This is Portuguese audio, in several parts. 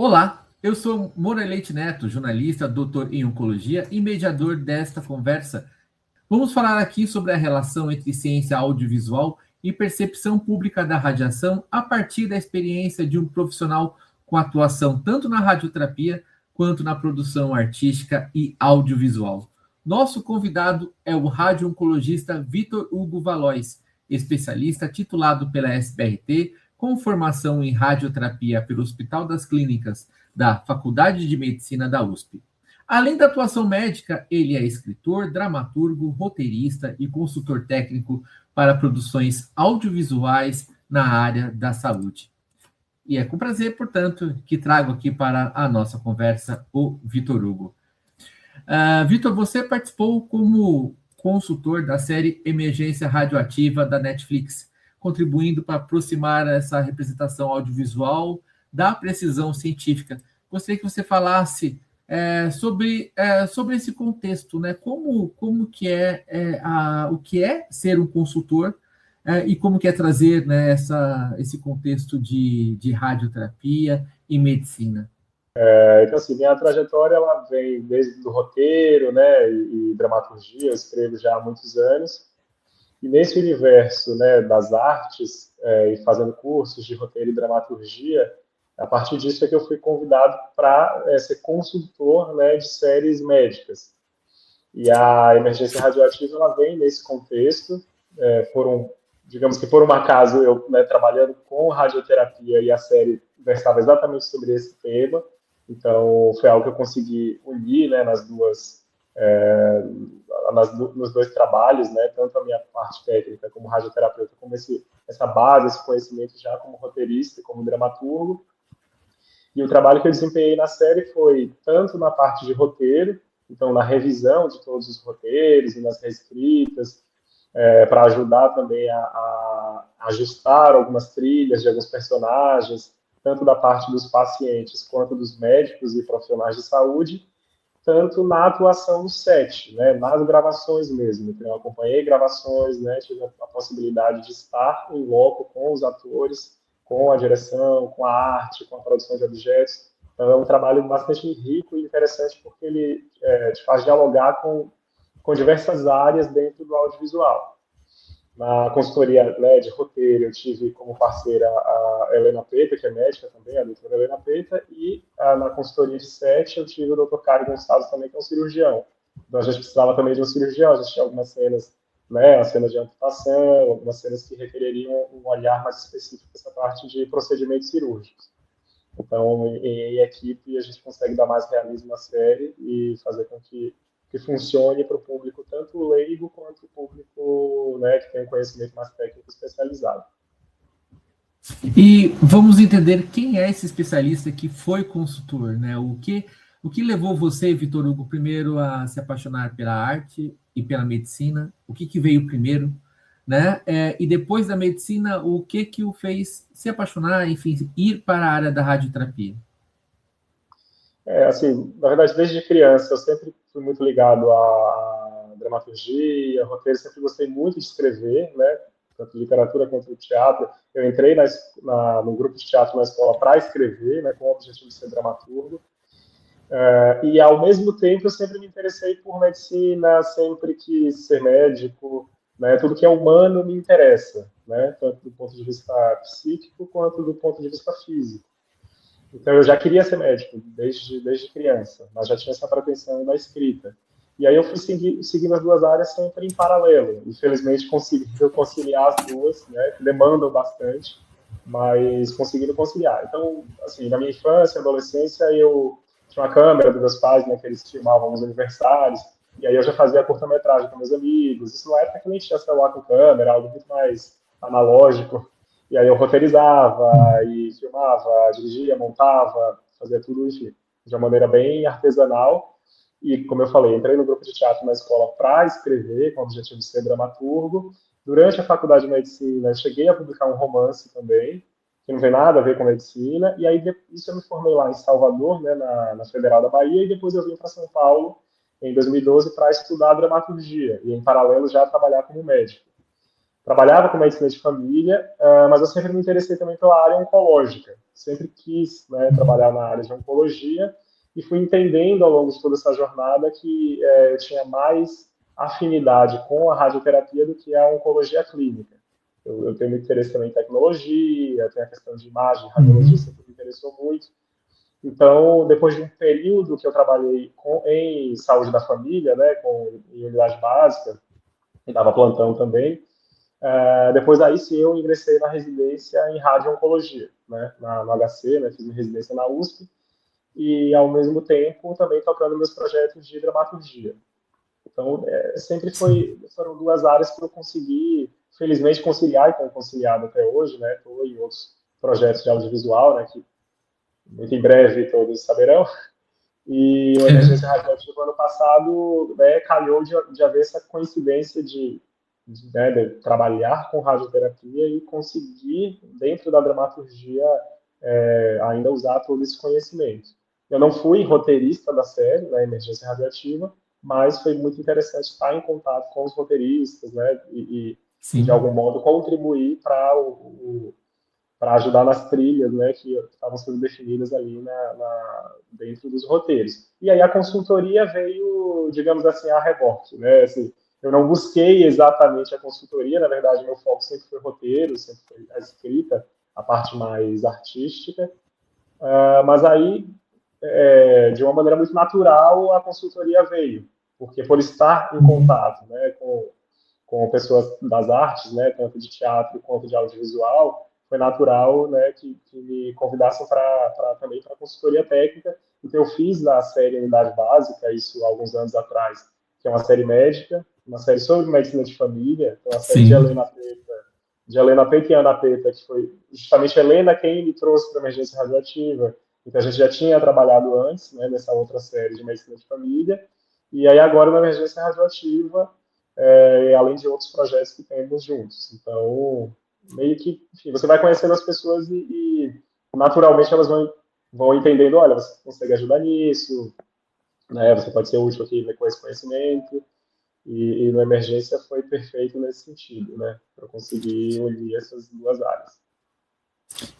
Olá, eu sou Moura Leite Neto, jornalista, doutor em oncologia e mediador desta conversa. Vamos falar aqui sobre a relação entre ciência audiovisual e percepção pública da radiação a partir da experiência de um profissional com atuação tanto na radioterapia quanto na produção artística e audiovisual. Nosso convidado é o radio-oncologista Vitor Hugo Valois, especialista titulado pela SBRT, com formação em radioterapia pelo Hospital das Clínicas da Faculdade de Medicina da USP. Além da atuação médica, ele é escritor, dramaturgo, roteirista e consultor técnico para produções audiovisuais na área da saúde. E é com prazer, portanto, que trago aqui para a nossa conversa o Vitor Hugo. Vitor, você participou como consultor da série Emergência Radioativa da Netflix, contribuindo para aproximar essa representação audiovisual da precisão científica. Gostaria que você falasse sobre esse contexto, né? Como que o que é ser um consultor e como que é trazer, né, esse contexto de radioterapia e medicina. Então, assim, minha trajetória ela vem desde o roteiro, né, e dramaturgia, eu escrevo já há muitos anos, e nesse universo, né, das artes, e fazendo cursos de roteiro e dramaturgia, a partir disso é que eu fui convidado para ser consultor, né, de séries médicas. E a emergência radioativa ela vem nesse contexto, digamos que por um acaso eu, né, trabalhando com radioterapia e a série versava exatamente sobre esse tema, então foi algo que eu consegui unir, né, nos dois trabalhos, né, tanto a minha parte técnica como radioterapeuta, como essa base, esse conhecimento já como roteirista, como dramaturgo. E o trabalho que eu desempenhei na série foi tanto na parte de roteiro, então na revisão de todos os roteiros e nas reescritas, para ajudar também a ajustar algumas trilhas de alguns personagens, tanto da parte dos pacientes quanto dos médicos e profissionais de saúde, tanto na atuação no set, né, nas gravações mesmo. Então, eu acompanhei gravações, né, tive a possibilidade de estar em loco com os atores, com a direção, com a arte, com a produção de objetos. Então, é um trabalho bastante rico e interessante porque ele te faz dialogar com diversas áreas dentro do audiovisual. Na consultoria, né, de roteiro, eu tive como parceira a Helena Peta, que é médica também, a doutora Helena Peta, e na consultoria de set eu tive o doutor Cário Gonçalves também, que é um cirurgião. Então a gente precisava também de um cirurgião, a gente tinha algumas cenas, né, as cenas de amputação, algumas cenas que requereriam um olhar mais específico dessa parte de procedimentos cirúrgicos. Então, em equipe, a gente consegue dar mais realismo à série e fazer com que funcione para o público, tanto leigo quanto o público, né, que tem um conhecimento mais técnico especializado. E vamos entender quem é esse especialista que foi consultor, né? O que levou você, Vitor Hugo, primeiro a se apaixonar pela arte e pela medicina? O que veio primeiro, né? E depois da medicina, o que o fez se apaixonar, enfim, ir para a área da radioterapia? Assim, na verdade, desde criança, eu sempre fui muito ligado à dramaturgia, roteiro, sempre gostei muito de escrever, né? Tanto literatura quanto teatro. Eu entrei no grupo de teatro na escola para escrever, né, com o objetivo de ser dramaturgo. E, ao mesmo tempo, eu sempre me interessei por medicina, sempre quis ser médico, né? Tudo que é humano me interessa, né? Tanto do ponto de vista psíquico quanto do ponto de vista físico. Então, eu já queria ser médico desde criança, mas já tinha essa pretensão da escrita. E aí eu fui seguindo as duas áreas sempre em paralelo. Infelizmente, conseguindo conciliar as duas, né, que demandam bastante, mas conseguindo conciliar. Então, assim, na minha infância, adolescência, eu tinha uma câmera dos meus pais, né, que eles filmavam nos aniversários, e aí eu já fazia curta-metragem com meus amigos. Isso na época que nem tinha celular com câmera, algo muito mais analógico. E aí eu roteirizava e filmava, dirigia, montava, fazia tudo, enfim, de uma maneira bem artesanal. E, como eu falei, entrei no grupo de teatro na escola para escrever, com o objetivo de ser dramaturgo. Durante a faculdade de medicina, cheguei a publicar um romance também, que não tem nada a ver com medicina. E aí, isso eu me formei lá em Salvador, né, na Federal da Bahia, e depois eu vim para São Paulo, em 2012, para estudar dramaturgia, e em paralelo já trabalhar como médico. Trabalhava com medicina de família, mas eu sempre me interessei também pela área oncológica, sempre quis, né, trabalhar na área de oncologia e fui entendendo ao longo de toda essa jornada que eu tinha mais afinidade com a radioterapia do que a oncologia clínica. Eu tenho muito interesse também em tecnologia, tem a questão de imagem, radiologia sempre me interessou muito. Então, depois de um período que eu trabalhei em saúde da família, né, em unidade básica, e dava plantão também, depois aí sim eu ingressei na residência em radio-oncologia, né, no HC, né, fiz minha residência na USP, e ao mesmo tempo também tocando meus projetos de dramaturgia. Então, foram duas áreas que eu consegui, felizmente, conciliar e tenho conciliado até hoje, né, estou em outros projetos de audiovisual, né, que muito em breve todos saberão. E o Emergência Radioativa ano passado, né, calhou de haver essa coincidência de trabalhar com radioterapia e conseguir, dentro da dramaturgia, ainda usar todo esse conhecimento. Eu não fui roteirista da série, da Emergência Radioativa, mas foi muito interessante estar em contato com os roteiristas, né, e de algum modo contribuir para ajudar nas trilhas, né, que estavam sendo definidas ali dentro dos roteiros. E aí a consultoria veio, digamos assim, a reboque, né? Assim, eu não busquei exatamente a consultoria, na verdade, meu foco sempre foi roteiro, sempre foi a escrita, a parte mais artística, mas aí, de uma maneira muito natural, a consultoria veio, porque por estar em contato, né, com pessoas das artes, né, tanto de teatro quanto de audiovisual, foi natural, né, que me convidassem também para consultoria técnica. Então eu fiz a série Unidade Básica, isso há alguns anos atrás, que é uma série médica, uma série sobre medicina de família, então a série de Helena Peta e Ana Peta, que foi justamente Helena quem me trouxe para a emergência radioativa. Então a gente já tinha trabalhado antes, né, nessa outra série de medicina de família, e aí agora na emergência radioativa, além de outros projetos que temos juntos. Então, meio que, enfim, você vai conhecendo as pessoas e naturalmente elas vão entendendo, olha, você consegue ajudar nisso, né, você pode ser útil aqui com esse conhecimento, e no Emergência foi perfeito nesse sentido, né, para conseguir unir essas duas áreas.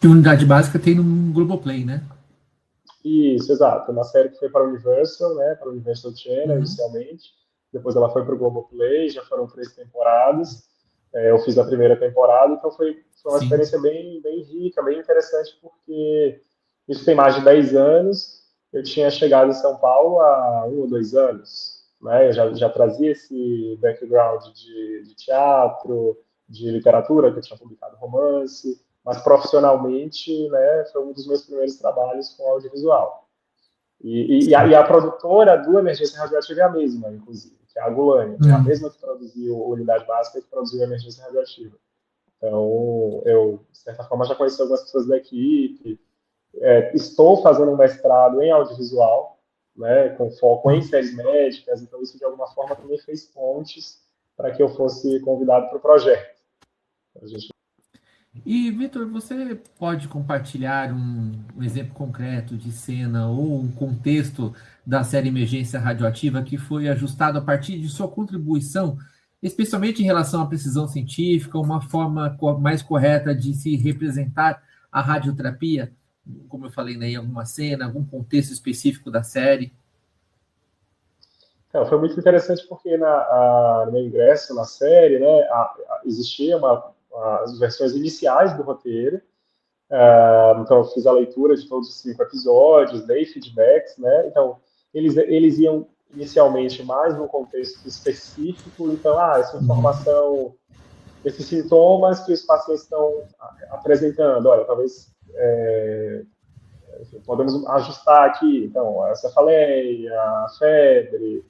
E Unidade Básica tem no Globoplay, né? Isso, exato. Uma série que foi para a Universal, né, para o Universal Channel inicialmente, depois ela foi para o Globoplay, já foram 3 temporadas. Eu fiz a primeira temporada, então foi uma experiência bem, bem rica, bem interessante, porque isso tem mais de 10 anos. Eu tinha chegado em São Paulo há 1 ou 2 anos, né? Eu já trazia esse background de teatro, de literatura, que eu tinha publicado romance, mas profissionalmente, né, foi um dos meus primeiros trabalhos com audiovisual. E a produtora do Emergência Radioativa é a mesma, inclusive, que é a Agulânia, é a mesma que produziu a Unidade Básica e que produziu a Emergência Radioativa. Então, eu, de certa forma, já conheci algumas pessoas da equipe. Estou fazendo um mestrado em audiovisual, né, com foco em séries médicas, então isso, de alguma forma, também fez pontes para que eu fosse convidado para o projeto. A gente... E, Vitor, você pode compartilhar um exemplo concreto de cena ou um contexto da série Emergência Radioativa que foi ajustado a partir de sua contribuição, especialmente em relação à precisão científica, uma forma mais correta de se representar a radioterapia, como eu falei, né, em alguma cena, algum contexto específico da série? Então, foi muito interessante porque no meu ingresso na série, né, existia as versões iniciais do roteiro. Então, eu fiz a leitura de todos os 5 episódios, dei feedbacks, né? Então, eles iam inicialmente mais no contexto específico. Então, essa informação, esses sintomas que os pacientes estão apresentando, olha, talvez enfim, podemos ajustar aqui. Então, a cefaleia, a febre,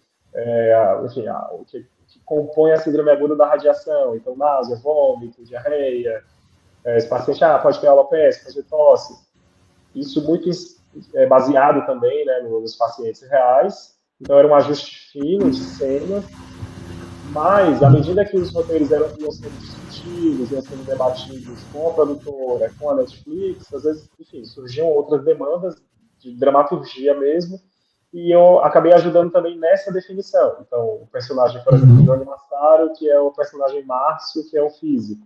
enfim, o que compõe a síndrome aguda da radiação. Então, náusea, vômito, diarreia. Esse paciente pode ter alopecia, pode ter tosse. Isso muito baseado também, né, nos pacientes reais. Então, era um ajuste fino de cenas, mas, à medida que os roteiros iam sendo discutidos, iam sendo debatidos com a produtora, com a Netflix, às vezes, enfim, surgiam outras demandas de dramaturgia mesmo, e eu acabei ajudando também nessa definição. Então, o personagem, por exemplo, do Johnny Massaro, que é o personagem Márcio, que é o físico.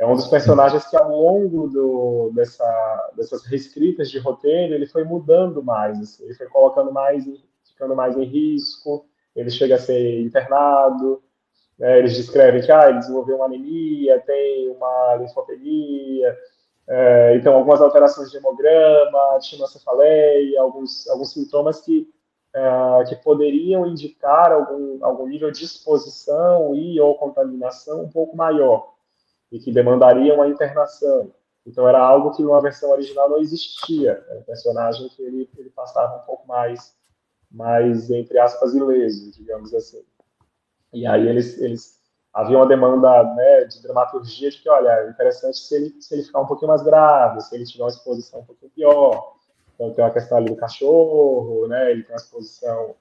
é um dos personagens que, ao longo dessas reescritas de roteiro, ele foi mudando mais, assim, ele foi colocando mais, ficando mais em risco, ele chega a ser internado, né, eles descrevem que ele desenvolveu uma anemia, tem uma linfopenia, então algumas alterações de hemograma, tinocefaleia, alguns sintomas que poderiam indicar algum nível de exposição e ou contaminação um pouco maior e que demandariam uma internação. Então era algo que numa versão original não existia. Era um personagem que ele passava um pouco mais entre aspas, ileso, digamos assim. E aí eles havia uma demanda, né, de dramaturgia de que, olha, é interessante se ele ficar um pouquinho mais grave, se ele tiver uma exposição um pouquinho pior. Então tem uma questão ali do cachorro, né, ele tem uma exposição,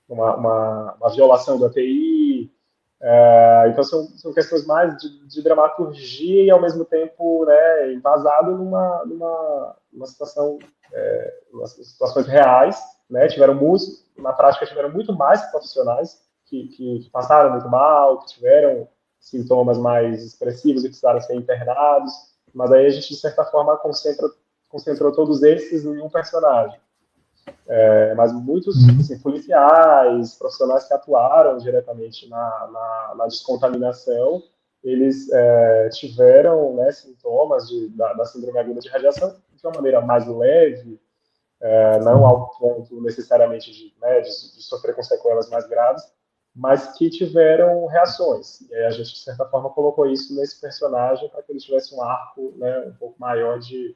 uma violação da TI. Então são questões mais de dramaturgia e ao mesmo tempo, né, embasado numa situação, umas situações reais, né, na prática tiveram muito mais profissionais que passaram muito mal, que tiveram sintomas mais expressivos e precisaram ser internados, mas aí a gente, de certa forma, concentrou todos esses em um personagem. Mas muitos assim, policiais, profissionais que atuaram diretamente na descontaminação, eles tiveram, né, sintomas da síndrome aguda de radiação de uma maneira mais leve, não ao ponto necessariamente de sofrer com sequelas mais graves, mas que tiveram reações. E aí a gente, de certa forma, colocou isso nesse personagem para que ele tivesse um arco, né, um pouco maior de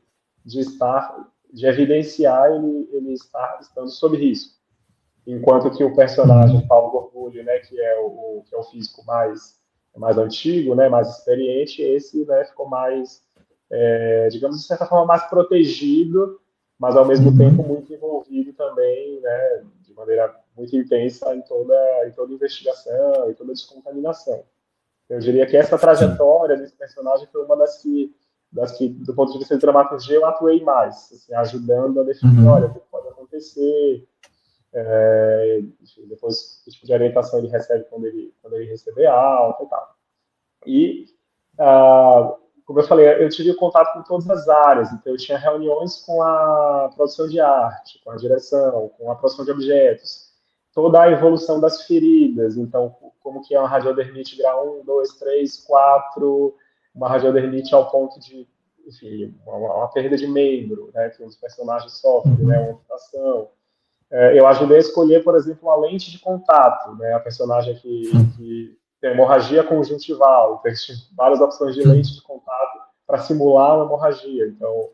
evidenciar ele estar estando sob risco. Enquanto que o personagem Paulo Gorgulho, né, que é o físico mais antigo, né, mais experiente, esse, né, ficou mais, digamos, de certa forma, mais protegido, mas ao mesmo tempo muito envolvido também, né, de maneira muito intensa em toda a investigação, em toda a descontaminação. Eu diria que essa trajetória desse personagem foi uma das que, do ponto de vista de dramaturgia, eu atuei mais, assim, ajudando a definir, olha, o que pode acontecer, enfim, depois que tipo de orientação ele recebe quando ele receber alta e tal. E, como eu falei, eu tive contato com todas as áreas, então eu tinha reuniões com a produção de arte, com a direção, com a produção de objetos, toda a evolução das feridas, então como que é uma radiodermite grau 1, 2, 3, 4, uma radiodermite ao ponto de, enfim, uma perda de membro, né, que os personagens sofrem, né, uma amputação. Eu ajudei a escolher, por exemplo, uma lente de contato, né, a personagem que tem hemorragia conjuntival, então existem várias opções de lente de contato para simular uma hemorragia. Então,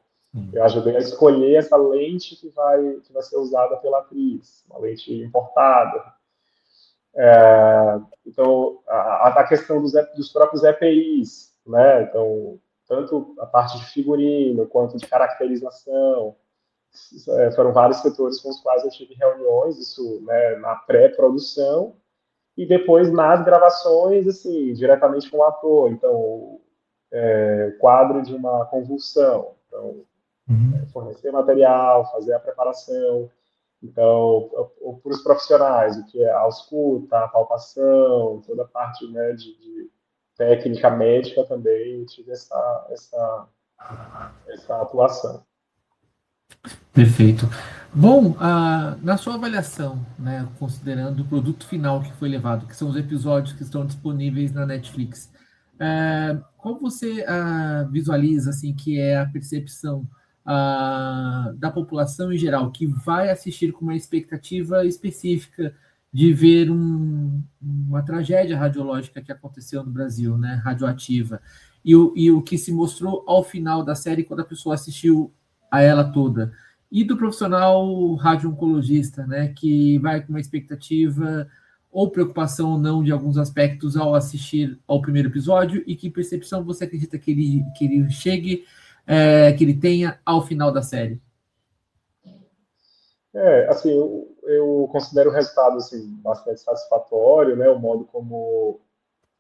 eu ajudei a escolher essa lente que vai ser usada pela atriz, uma lente importada. Então, a questão dos próprios EPIs, né? Então, tanto a parte de figurino quanto de caracterização, foram vários setores com os quais eu tive reuniões, isso, né, na pré-produção, e depois nas gravações, assim, diretamente com o ator. Então, quadro de uma convulsão. Então, fornecer material, fazer a preparação. Então, para os profissionais, o que é a ausculta, a palpação, toda a parte, né, de técnica médica também, eu tive essa atuação. Perfeito. Bom, na sua avaliação, né, considerando o produto final que foi levado, que são os episódios que estão disponíveis na Netflix, como você visualiza assim, que é a percepção da população em geral, que vai assistir com uma expectativa específica de ver uma tragédia radiológica que aconteceu no Brasil, né, radioativa, e o que se mostrou ao final da série quando a pessoa assistiu a ela toda? E do profissional radio-oncologista, né, que vai com uma expectativa ou preocupação ou não de alguns aspectos ao assistir ao primeiro episódio, e que percepção você acredita que ele chegue, que ele tenha ao final da série? Assim, eu considero o resultado assim, bastante satisfatório, né, o modo como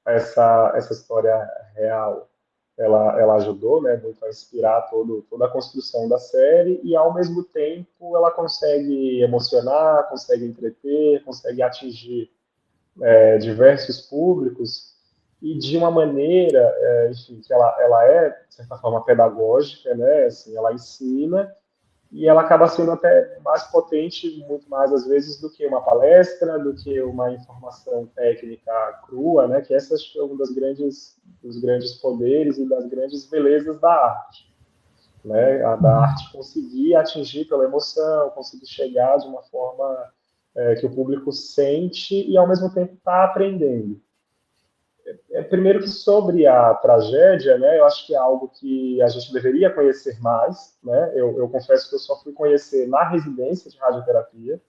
essa história real ela ajudou, né, muito a inspirar toda a construção da série e, ao mesmo tempo, ela consegue emocionar, consegue entreter, consegue atingir diversos públicos. e de uma maneira, enfim, que ela é, de certa forma, pedagógica, né? Assim, ela ensina e ela acaba sendo até mais potente, muito mais às vezes, do que uma palestra, do que uma informação técnica crua, né? Que essa é um dos grandes poderes e das grandes belezas da arte, né? A da arte conseguir atingir pela emoção, conseguir chegar de uma forma que o público sente e ao mesmo tempo está aprendendo. Primeiro que sobre a tragédia, né, eu acho que é algo que a gente deveria conhecer mais, né? Eu confesso que eu só fui conhecer na residência de radioterapia,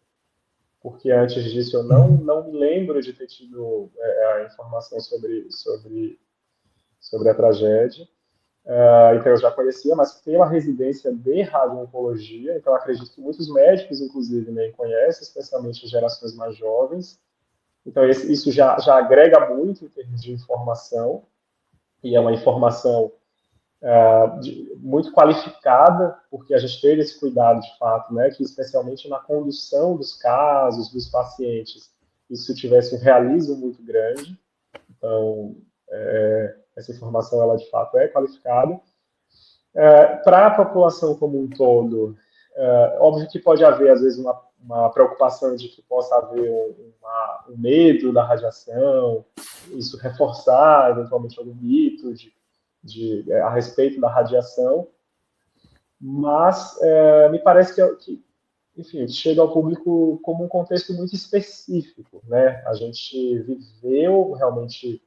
porque antes disso eu não me lembro de ter tido a informação sobre a tragédia. Então eu já conhecia, mas pela residência de radio-oncologia, então acredito que muitos médicos, inclusive, nem conhecem, especialmente gerações mais jovens. Então isso já agrega muito em termos de informação, e é uma informação muito qualificada, porque a gente teve esse cuidado de fato, né, que especialmente na condução dos casos, dos pacientes, isso tivesse um realismo muito grande. Então, essa informação, ela de fato é qualificada. Para a população como um todo, óbvio que pode haver, às vezes, uma preocupação de que possa haver um medo da radiação, isso reforçar, eventualmente, algum mito a respeito da radiação, mas me parece enfim, chega ao público como um contexto muito específico, né? A gente viveu realmente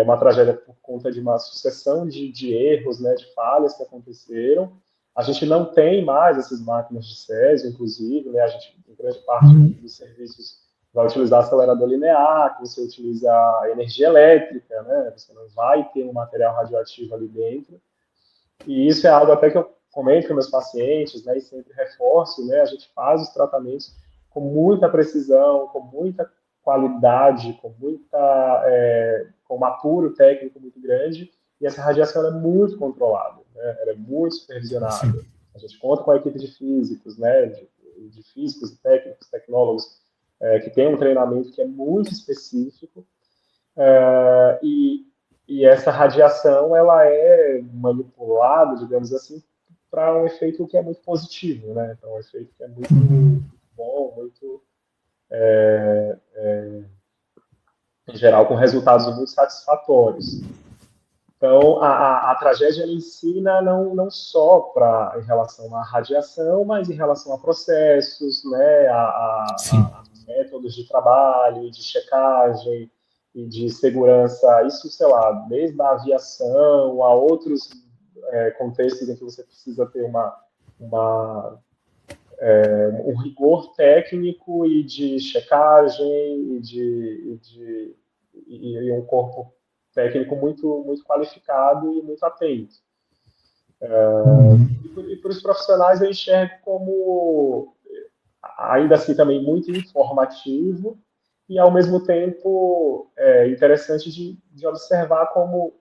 uma tragédia por conta de uma sucessão de erros, né, de falhas que aconteceram. A gente não tem mais essas máquinas de Césio, inclusive, né? A gente, em grande parte dos serviços, vai utilizar acelerador linear, que você utiliza energia elétrica, né? Você não vai ter um material radioativo ali dentro. E isso é algo até que eu comento com meus pacientes, né, e sempre reforço, né, a gente faz os tratamentos com muita precisão, com muita qualidade, com um apuro técnico muito grande, e essa radiação é muito controlada, né, ela é muito supervisionada. Sim. A gente conta com a equipe de físicos, né, de físicos, técnicos, tecnólogos, que tem um treinamento que é muito específico, e essa radiação ela é manipulada, digamos assim, para um efeito que é muito positivo, né? Então, um efeito que é muito bom, muito, em geral, com resultados muito satisfatórios. Então, a tragédia ela ensina não só em relação à radiação, mas em relação a processos, né, Sim. a métodos de trabalho, de checagem e de segurança. Isso, sei lá, desde a aviação a outros contextos em que você precisa ter um rigor técnico e de checagem e um corpo técnico muito qualificado e muito atento. E para os profissionais eu enxergo como, ainda assim, também muito informativo e, ao mesmo tempo, interessante de observar como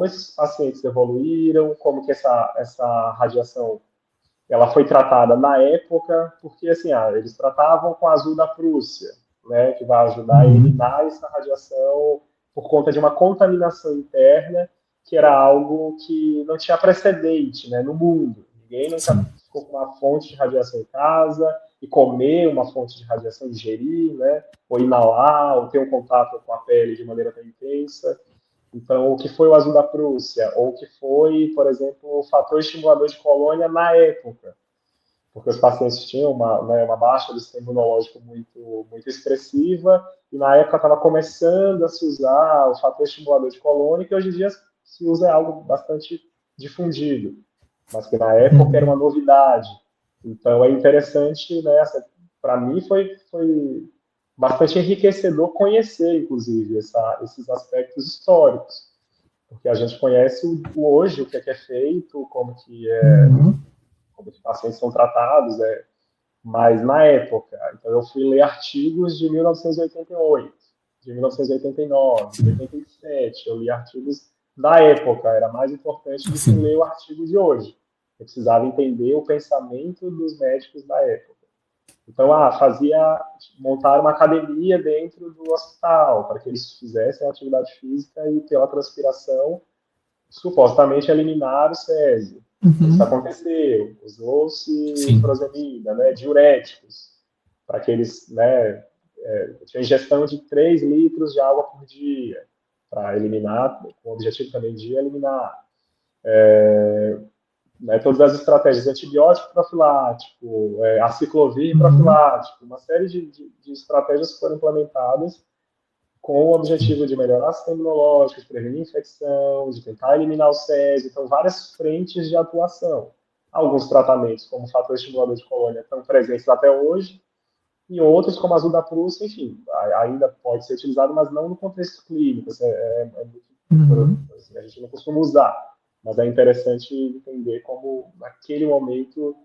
esses pacientes evoluíram, como que essa radiação ela foi tratada na época, porque assim, eles tratavam com azul da Prússia, né, que vai ajudar a eliminar essa radiação por conta de uma contaminação interna, que era algo que não tinha precedente, né, no mundo. Ninguém nunca ficou com uma fonte de radiação em casa e comer uma fonte de radiação, ingerir, né, ou inalar, ou ter um contato com a pele de maneira tão intensa. Então, o que foi o azul da Prússia, ou o que foi, por exemplo, o fator estimulador de colônia na época, porque os pacientes tinham uma baixa do sistema imunológico muito expressiva, e na época estava começando a se usar o fator estimulador de colônia, que hoje em dia se usa algo bastante difundido, mas que na época era uma novidade. Então, é interessante, né, para mim foi bastante enriquecedor conhecer, inclusive, esses aspectos históricos, porque a gente conhece hoje o que é feito, como os pacientes são tratados, mas na época, então eu fui ler artigos de 1988, de 1989, de 87, eu li artigos da época, era mais importante do que ler o artigo de hoje. Eu precisava entender o pensamento dos médicos da época. Então, montar uma academia dentro do hospital, para que eles fizessem atividade física e, pela transpiração, supostamente eliminar o césio. Isso Uhum. aconteceu. Usou-se Sim. furosemida, né, diuréticos, para que eles, né, tinha ingestão de 3 litros de água por dia, para eliminar, com o objetivo também de eliminar. Né, todas as estratégias, antibiótico profilático, aciclovir Uhum. profilático, uma série de estratégias foram implementadas com o Sim. objetivo de melhorar o sistema imunológico, de prevenir infecção, de tentar eliminar o césio, então várias frentes de atuação. Alguns tratamentos, como o fator estimulador de colônia, estão presentes até hoje, e outros, como a azul da Prússia, enfim, ainda pode ser utilizado, mas não no contexto clínico. Uhum. Assim, a gente não costuma usar, mas é interessante entender como, naquele momento,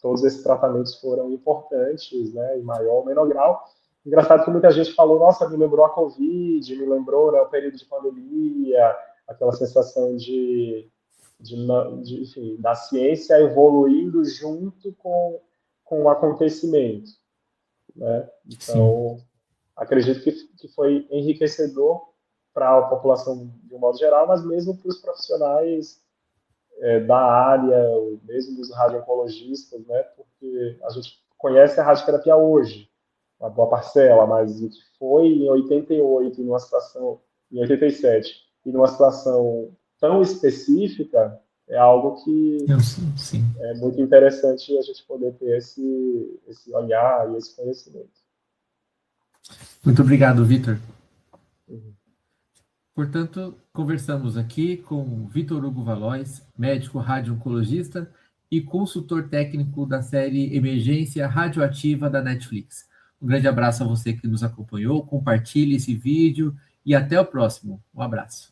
todos esses tratamentos foram importantes, né, em maior ou menor grau. Engraçado que muita gente falou, nossa, me lembrou a Covid, me lembrou, né, o período de pandemia, aquela sensação enfim, da ciência evoluindo junto com o acontecimento, né? Sim. Então, acredito que foi enriquecedor para a população de um modo geral, mas mesmo para os profissionais da área, mesmo dos radio-oncologistas, né? Porque a gente conhece a radioterapia hoje, uma boa parcela, mas o que foi em 88, em uma situação, em 87, e numa situação tão específica, é algo que Eu sim, sim. é muito interessante a gente poder ter esse olhar e esse conhecimento. Muito obrigado, Vitor. Uhum. Portanto, conversamos aqui com Vitor Hugo Valois, médico radio-oncologista e consultor técnico da série Emergência Radioativa da Netflix. Um grande abraço a você que nos acompanhou, compartilhe esse vídeo e até o próximo. Um abraço.